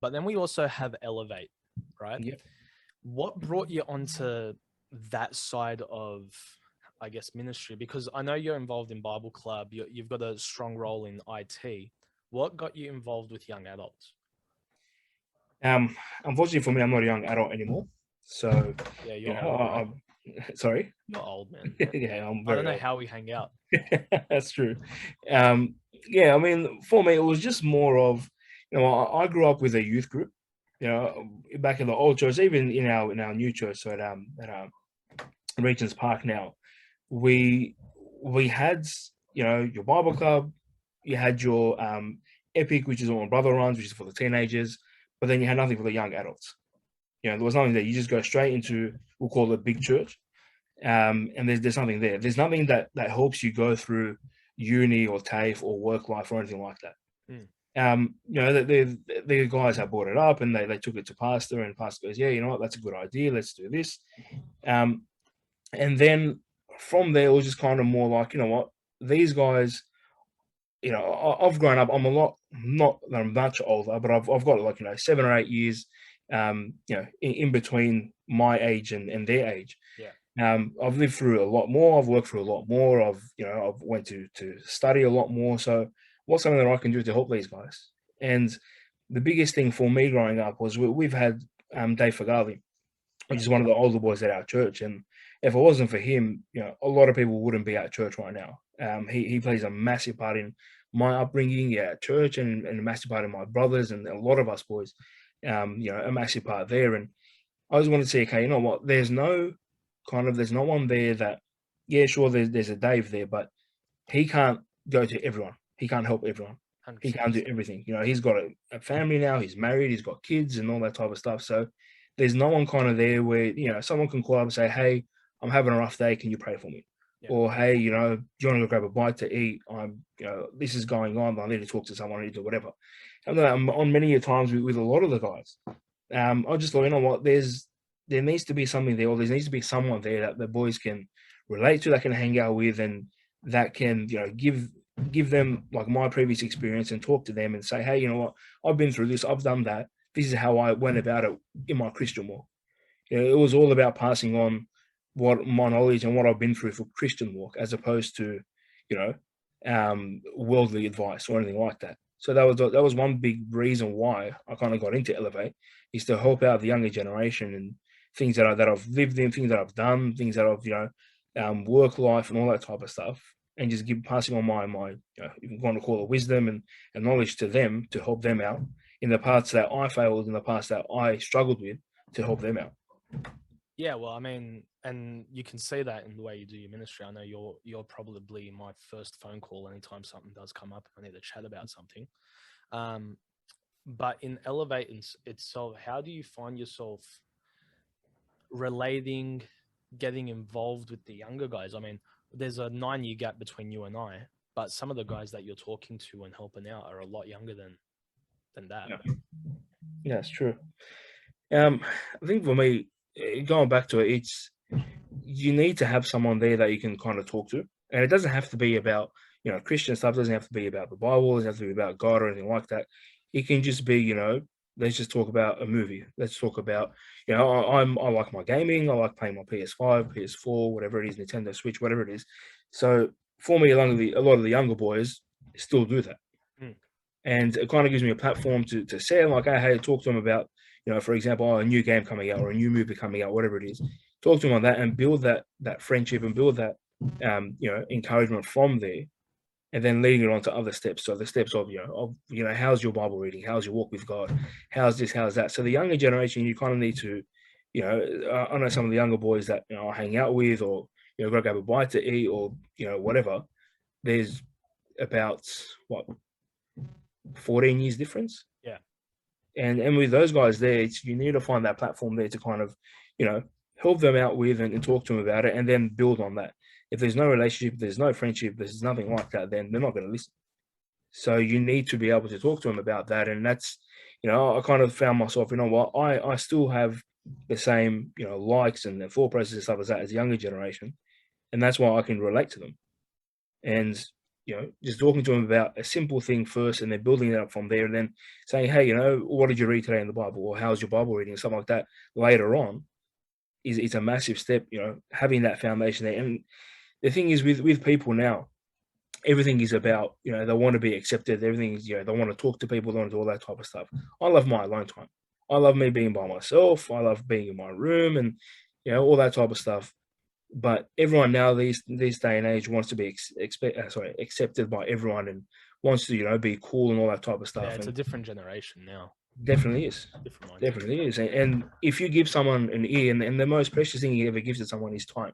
but then we also have Elevate, right? Yeah. What brought you onto that side of, I guess, ministry? Because I know you're involved in Bible Club, you've got a strong role in IT. What got you involved with young adults? Um, Unfortunately for me, I'm not a young adult anymore. So, Yeah, you you're know, old, bro. sorry. You're old, man. Yeah, I'm I don't very know old. how we hang out. That's true. Yeah, I mean, for me, it was just more of, I grew up with a youth group, back in the old church, even in our new church, so at Regent's Park now, we we had your Bible club, you had your Epic, which is what my brother runs, which is for the teenagers, but then you had nothing for the young adults. There was nothing there. You just go straight into, we'll call it big church, and there's nothing there. There's nothing that helps you go through uni or TAFE or work life or anything like that. Mm. The guys have brought it up and they took it to pastor, and pastor goes, yeah, you know what, that's a good idea. Let's do this. Um, and then from there, it was just kind of more like, you know what, these guys, I've grown up. I'm a lot, not that I'm much older, but I've got like, 7 or 8 years, in between my age and their age. Yeah. I've lived through a lot more. I've worked through a lot more. I've went to study a lot more. So what's something that I can do to help these guys? And the biggest thing for me growing up was we've had Dave Fagali, which Yeah. is one of the older boys at our church. And if it wasn't for him, a lot of people wouldn't be at church right now. He plays a massive part in my upbringing, at church, and a massive part in my brothers and a lot of us boys. A massive part there. And I just wanted to say, okay, you know what? There's no one there that, yeah, sure, there's a Dave there, but he can't go to everyone. He can't help everyone. He 100%. can't do everything. He's got a family now. He's married. He's got kids and all that type of stuff. So there's no one kind of there where someone can call up and say, "Hey, I'm having a rough day. Can you pray for me?" Yeah. Or, "Hey, do you want to go grab a bite to eat? This is going on. I need to talk to someone. I need to do whatever." And on many times with a lot of the guys, I just thought, you know what? There needs to be something there, or there needs to be someone there that the boys can relate to, that can hang out with, and that can give them like my previous experience and talk to them and say, hey, you know what? I've been through this. I've done that. This is how I went about it in my Christian walk. It was all about passing on what my knowledge and what I've been through for Christian walk, as opposed to, you know, worldly advice or anything like that. So that was one big reason why I kind of got into Elevate, is to help out the younger generation and things that I've lived in, things that I've done, things that I've work life and all that type of stuff, and just passing on my if you want to call it wisdom and knowledge to them, to help them out in the parts that I failed, in the parts that I struggled with, to help them out. Yeah, well, I mean, and you can see that in the way you do your ministry. I know you're probably my first phone call anytime something does come up and I need to chat about something. Um, but in Elevate itself, how do you find yourself relating, getting involved with the younger guys? I mean, there's a 9 year gap between you and I, but some of the guys that you're talking to and helping out are a lot younger than that. Yeah, yeah, it's true. I think for me, going back to it, it's you need to have someone there that you can kind of talk to, and it doesn't have to be about Christian stuff. It doesn't have to be about the Bible. It doesn't have to be about God or anything like that. It can just be let's just talk about a movie. Let's talk about I like my gaming. I like playing my PS5, PS4, whatever it is, Nintendo Switch, whatever it is. So for me, a lot of the younger boys still do that. Mm. And it kind of gives me a platform to say, like, hey, talk to them about, for example, a new game coming out or a new movie coming out, whatever it is. Talk to them on that and build that friendship and build that, encouragement from there, and then leading it on to other steps. So the steps of, how's your Bible reading? How's your walk with God? How's this? How's that? So the younger generation, you kind of need to, I know some of the younger boys that I hang out with, or go grab a bite to eat, or whatever. There's about what 14 years difference. Yeah. And with those guys there, you need to find that platform there to kind of, help them out with and talk to them about it, and then build on that. If there's no relationship, there's no friendship, there's nothing like that, then they're not going to listen. So you need to be able to talk to them about that. And that's, I kind of found myself, what, I still have the same, likes and the thought process and stuff as that as the younger generation. And that's why I can relate to them. And just talking to them about a simple thing first, and then building it up from there, and then saying, hey, what did you read today in the Bible, or how's your Bible reading, something like that later on is a massive step. Having that foundation there. And the thing is with people now, everything is about, they want to be accepted. Everything is, they want to talk to people, they want to do all that type of stuff. I love my alone time. I love me being by myself. I love being in my room and, all that type of stuff. But everyone now, this day and age, wants to be accepted by everyone, and wants to, be cool and all that type of stuff. Yeah, it's a and different generation now. definitely is. Different mindset. Definitely is. And if you give someone an ear, and the most precious thing he ever gives to someone is time.